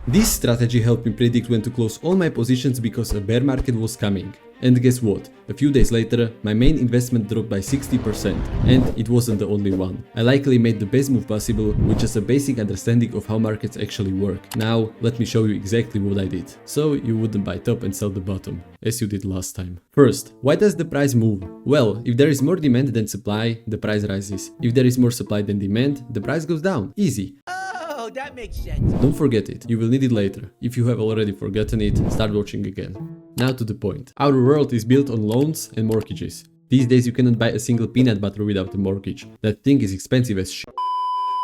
This strategy helped me predict when to close all my positions because a bear market was coming. And guess what? A few days later, my main investment dropped by 60%, and it wasn't the only one. I likely made the best move possible with just a basic understanding of how markets actually work. Now, let me show you exactly what I did, so you wouldn't buy top and sell the bottom, as you did last time. First, why does the price move? Well, if there is more demand than supply, the price rises. If there is more supply than demand, the price goes down. Easy. Oh, that makes sense. Don't forget it, you will need it later. If you have already forgotten it, start watching again. Now to the point. Our world is built on loans and mortgages. These days you cannot buy a single peanut butter without a mortgage. That thing is expensive as shit.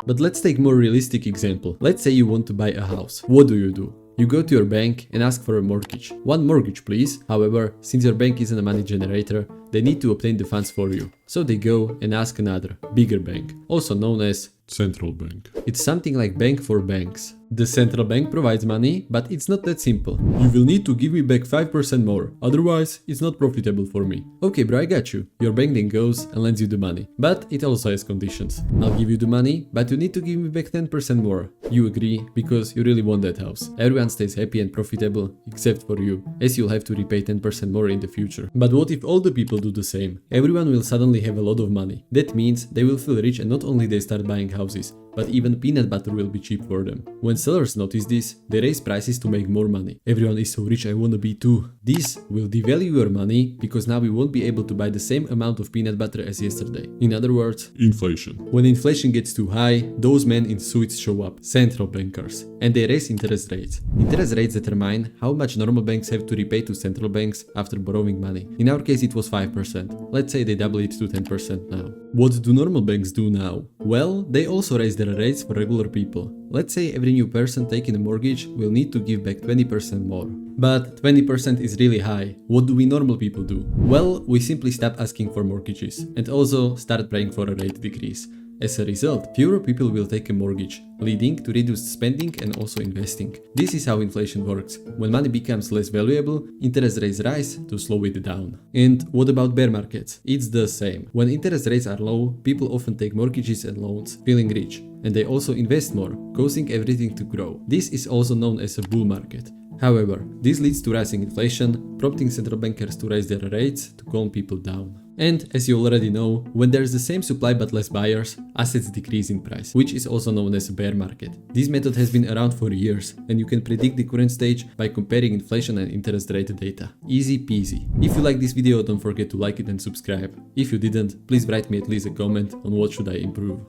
But let's take a more realistic example. Let's say you want to buy a house. What do? You go to your bank and ask for a mortgage. One mortgage, please. However, since your bank isn't a money generator, they need to obtain the funds for you. So they go and ask another, bigger bank, also known as Central bank. It's something like bank for banks. The central bank provides money, but it's not that simple. You will need to give me back 5% more, otherwise it's not profitable for me. Okay bro, I got you. Your bank then goes and lends you the money. But it also has conditions. I'll give you the money, but you need to give me back 10% more. You agree, because you really want that house. Everyone stays happy and profitable, except for you, as you'll have to repay 10% more in the future. But what if all the people do the same? Everyone will suddenly have a lot of money. That means they will feel rich and not only they start buying houses, but even peanut butter will be cheap for them. When sellers notice this, they raise prices to make more money. Everyone is so rich, I wanna be too. This will devalue your money because now we won't be able to buy the same amount of peanut butter as yesterday. In other words, Inflation. when inflation gets too high, those men in suits show up, central bankers, and they raise interest rates. Interest rates determine how much normal banks have to repay to central banks after borrowing money. In our case it was 5%. Let's say they double it to 10% now. What do normal banks do now? Well, they also raise their rates for regular people. Let's say every new person taking a mortgage will need to give back 20% more. But 20% is really high. What do we normal people do? Well, we simply stop asking for mortgages and also start praying for a rate decrease. As a result, fewer people will take a mortgage, leading to reduced spending and also investing. This is how inflation works. When money becomes less valuable, interest rates rise to slow it down. And what about bear markets? It's the same. When interest rates are low, people often take mortgages and loans, feeling rich. And they also invest more, causing everything to grow. This is also known as a bull market. However, this leads to rising inflation, prompting central bankers to raise their rates to calm people down. And as you already know, when there is the same supply but less buyers, assets decrease in price, which is also known as a bear market. This method has been around for years, and you can predict the current stage by comparing inflation and interest rate data. Easy peasy. If you like this video, don't forget to like it and subscribe. If you didn't, please write me at least a comment on what should I improve.